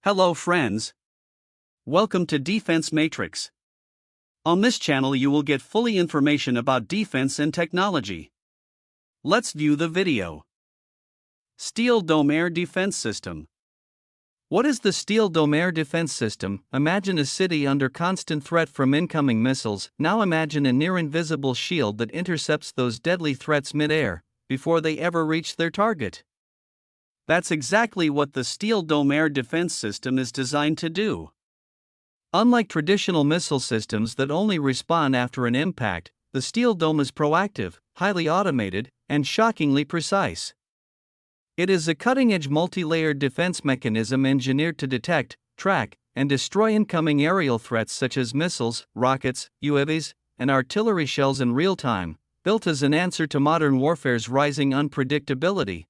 Hello friends. Welcome to Defense Matrix. On this channel you will get fully information about defense and technology. Let's view the video. Steel Dome Air Defense System. What is the Steel Dome Air Defense System? Imagine a city under constant threat from incoming missiles. Now imagine a near-invisible shield that intercepts those deadly threats mid-air, before they ever reach their target. That's exactly what the Steel Dome Air Defense System is designed to do. Unlike traditional missile systems that only respond after an impact, the Steel Dome is proactive, highly automated, and shockingly precise. It is a cutting-edge multi-layered defense mechanism engineered to detect, track, and destroy incoming aerial threats such as missiles, rockets, UAVs, and artillery shells in real time, built as an answer to modern warfare's rising unpredictability.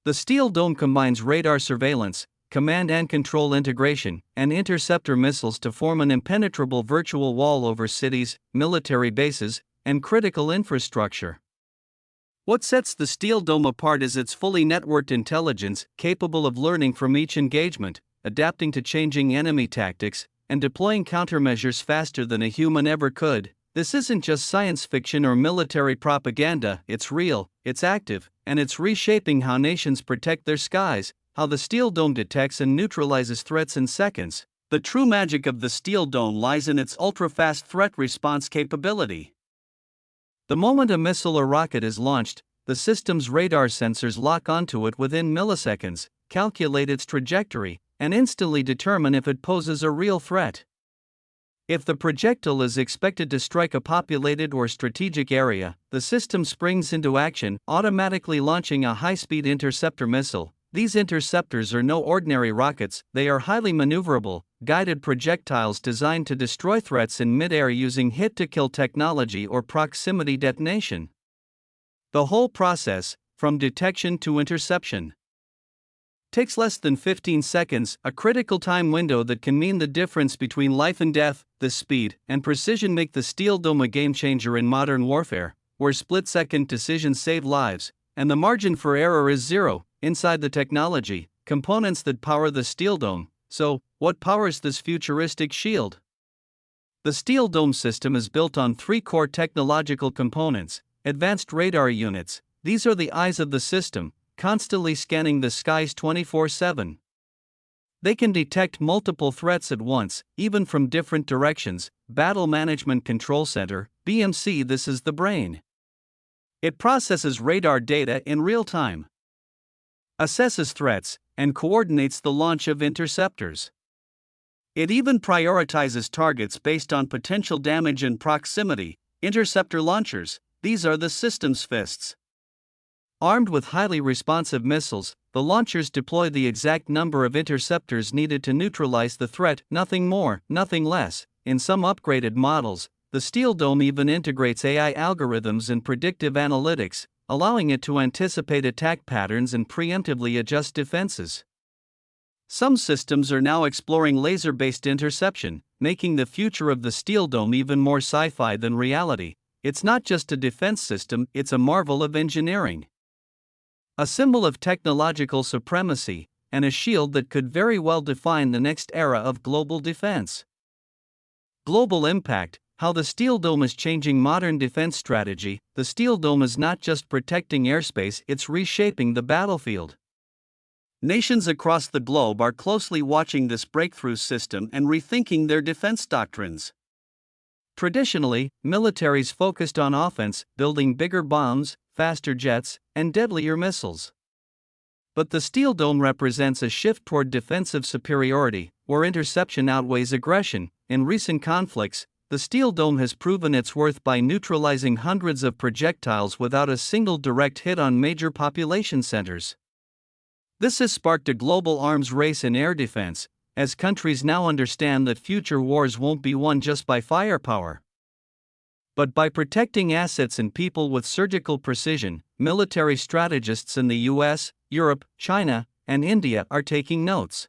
The Steel Dome combines radar surveillance, command and control integration, and interceptor missiles to form an impenetrable virtual wall over cities, military bases, and critical infrastructure. What sets the Steel Dome apart is its fully networked intelligence, capable of learning from each engagement, adapting to changing enemy tactics, and deploying countermeasures faster than a human ever could. This isn't just science fiction or military propaganda, it's real, it's active, and it's reshaping how nations protect their skies, how the Steel Dome detects and neutralizes threats in seconds. The true magic of the Steel Dome lies in its ultra-fast threat response capability. The moment a missile or rocket is launched, the system's radar sensors lock onto it within milliseconds, calculate its trajectory, and instantly determine if it poses a real threat. If the projectile is expected to strike a populated or strategic area, the system springs into action, automatically launching a high-speed interceptor missile. These interceptors are no ordinary rockets, they are highly maneuverable, guided projectiles designed to destroy threats in mid-air using hit-to-kill technology or proximity detonation. The whole process, from detection to interception, takes less than 15 seconds, a critical time window that can mean the difference between life and death. The speed and precision make the Steel Dome a game-changer in modern warfare, where split-second decisions save lives, and the margin for error is zero. Inside the technology, components that power the Steel Dome. So, what powers this futuristic shield? The Steel Dome system is built on three core technological components. Advanced radar units. These are the eyes of the system, constantly scanning the skies 24/7. They can detect multiple threats at once, even from different directions. Battle Management Control Center, BMC. This is the brain. It processes radar data in real time, assesses threats, and coordinates the launch of interceptors. It even prioritizes targets based on potential damage and proximity. Interceptor launchers. These are the system's fists. Armed with highly responsive missiles, the launchers deploy the exact number of interceptors needed to neutralize the threat, nothing more, nothing less. In some upgraded models, the Steel Dome even integrates AI algorithms and predictive analytics, allowing it to anticipate attack patterns and preemptively adjust defenses. Some systems are now exploring laser-based interception, making the future of the Steel Dome even more sci-fi than reality. It's not just a defense system, it's a marvel of engineering. A symbol of technological supremacy, and a shield that could very well define the next era of global defense. Global impact. How the Steel Dome is changing modern defense strategy. The Steel Dome is not just protecting airspace, it's reshaping the battlefield. Nations across the globe are closely watching this breakthrough system and rethinking their defense doctrines. Traditionally, militaries focused on offense, building bigger bombs, faster jets, and deadlier missiles. But the Steel Dome represents a shift toward defensive superiority, where interception outweighs aggression. In recent conflicts, the Steel Dome has proven its worth by neutralizing hundreds of projectiles without a single direct hit on major population centers. This has sparked a global arms race in air defense, as countries now understand that future wars won't be won just by firepower, but by protecting assets and people with surgical precision. Military strategists in the US, Europe, China, and India are taking notes.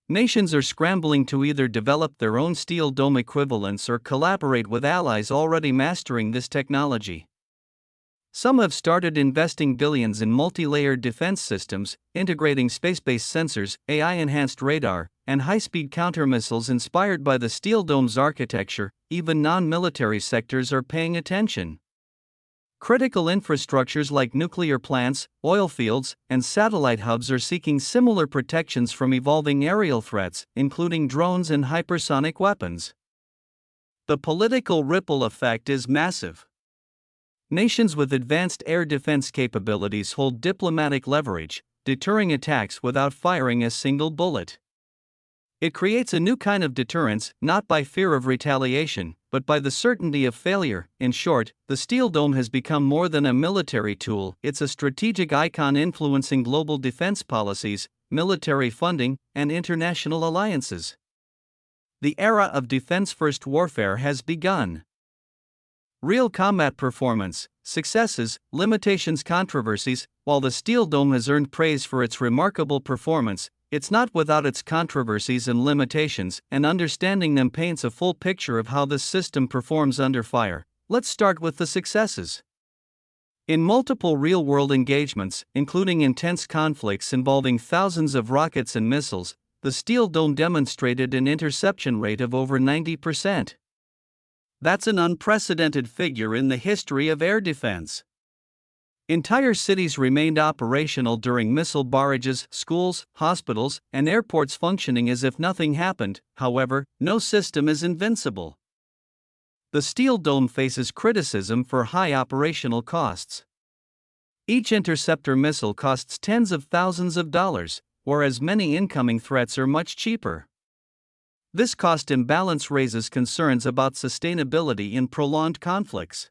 Nations are scrambling to either develop their own Steel Dome equivalents or collaborate with allies already mastering this technology. Some have started investing billions in multi-layered defense systems, integrating space-based sensors, AI-enhanced radar, and high-speed countermissiles inspired by the steel dome's architecture. Even non-military sectors are paying attention. Critical infrastructures like nuclear plants, oil fields, and satellite hubs are seeking similar protections from evolving aerial threats, including drones and hypersonic weapons. The political ripple effect is massive. Nations with advanced air defense capabilities hold diplomatic leverage, deterring attacks without firing a single bullet. It creates a new kind of deterrence, not by fear of retaliation, but by the certainty of failure. In short, the Steel Dome has become more than a military tool, it's a strategic icon influencing global defense policies, military funding, and international alliances. The era of defense-first warfare has begun. Real combat performance, successes, limitations, controversies. While the Steel Dome has earned praise for its remarkable performance, it's not without its controversies and limitations, and understanding them paints a full picture of how this system performs under fire. Let's start with the successes. In multiple real-world engagements, including intense conflicts involving thousands of rockets and missiles, the Steel Dome demonstrated an interception rate of over 90%. That's an unprecedented figure in the history of air defense. Entire cities remained operational during missile barrages, schools, hospitals, and airports functioning as if nothing happened. However, no system is invincible. The Steel Dome faces criticism for high operational costs. Each interceptor missile costs tens of thousands of dollars, whereas many incoming threats are much cheaper. This cost imbalance raises concerns about sustainability in prolonged conflicts.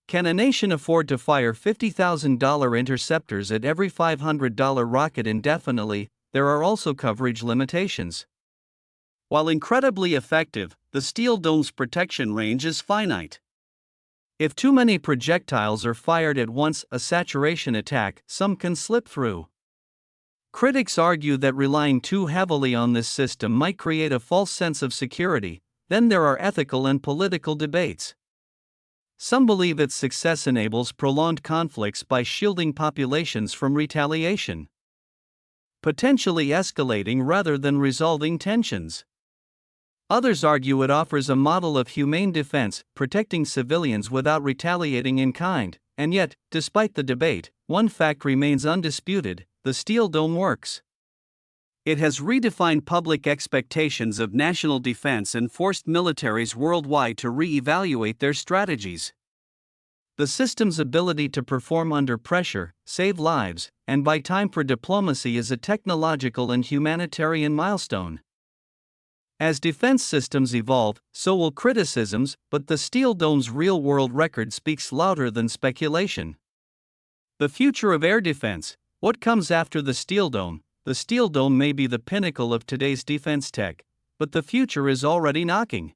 Can a nation afford to fire $50,000 interceptors at every $500 rocket indefinitely? There are also coverage limitations. While incredibly effective, the Steel Dome's protection range is finite. If too many projectiles are fired at once, a saturation attack, some can slip through. Critics argue that relying too heavily on this system might create a false sense of security. Then there are ethical and political debates. Some believe its success enables prolonged conflicts by shielding populations from retaliation, potentially escalating rather than resolving tensions. Others argue it offers a model of humane defense, protecting civilians without retaliating in kind. And yet, despite the debate, one fact remains undisputed: the Steel Dome works. It has redefined public expectations of national defense and forced militaries worldwide to re-evaluate their strategies. The system's ability to perform under pressure, save lives, and buy time for diplomacy is a technological and humanitarian milestone. As defense systems evolve, so will criticisms, but the Steel Dome's real-world record speaks louder than speculation. The future of air defense. What comes after the Steel Dome? The Steel Dome may be the pinnacle of today's defense tech, but the future is already knocking.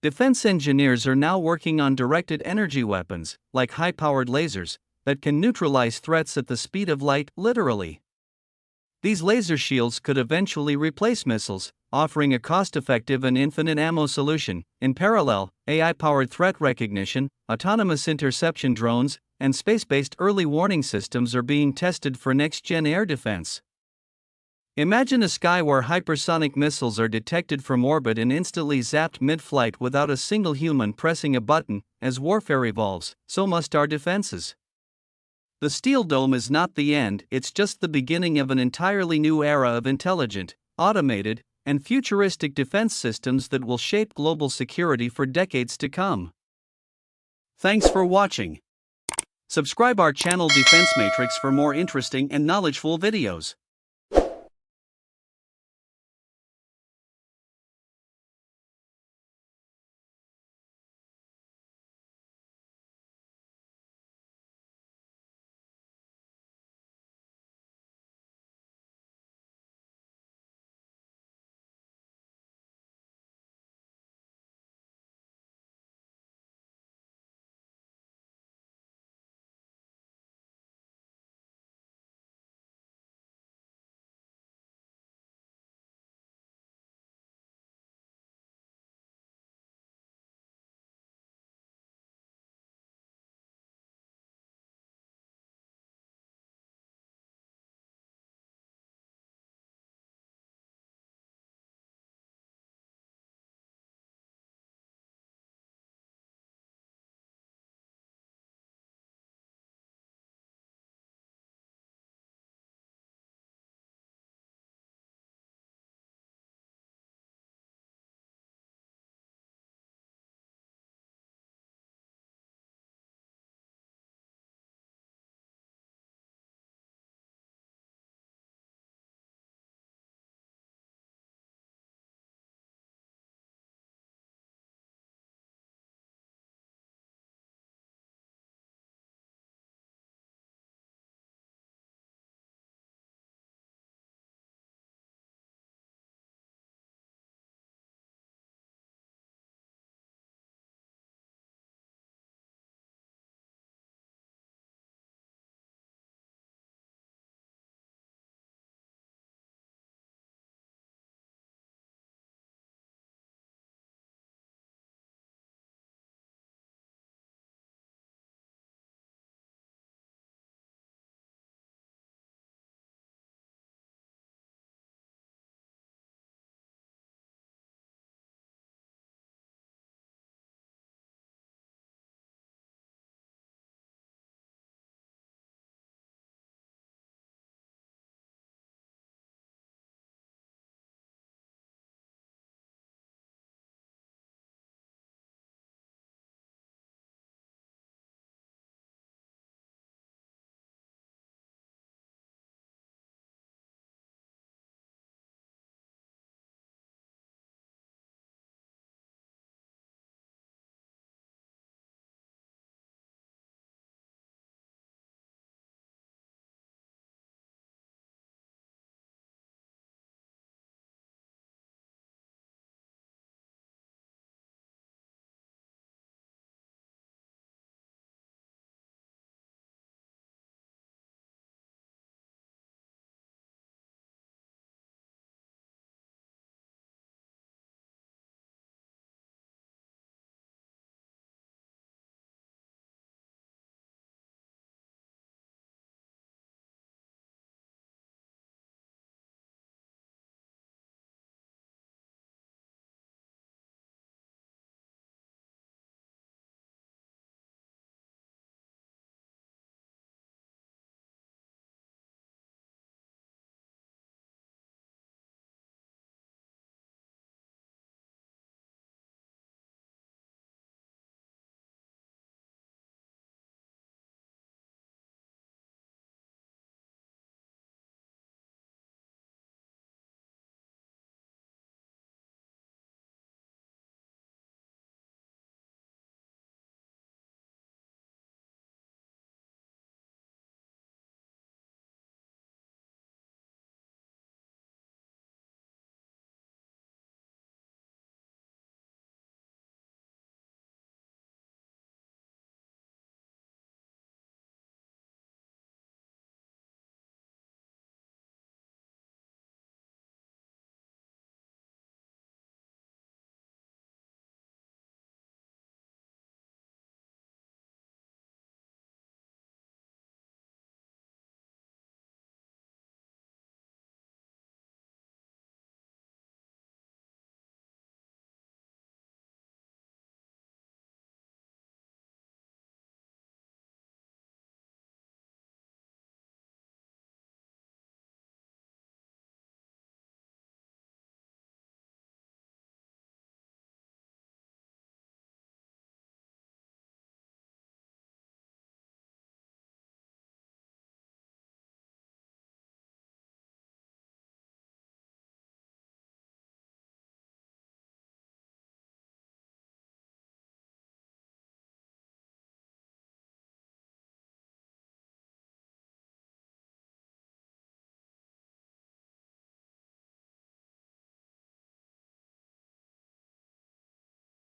Defense engineers are now working on directed energy weapons, like high-powered lasers, that can neutralize threats at the speed of light, literally. These laser shields could eventually replace missiles, offering a cost-effective and infinite ammo solution. In parallel, AI-powered threat recognition, autonomous interception drones, and space-based early warning systems are being tested for next-gen air defense. Imagine a sky where hypersonic missiles are detected from orbit and instantly zapped mid-flight without a single human pressing a button. As warfare evolves, so must our defenses. The Steel Dome is not the end, it's just the beginning of an entirely new era of intelligent, automated, and futuristic defense systems that will shape global security for decades to come. Thanks for watching. Subscribe our channel Defense Matrix for more interesting and knowledgeful videos.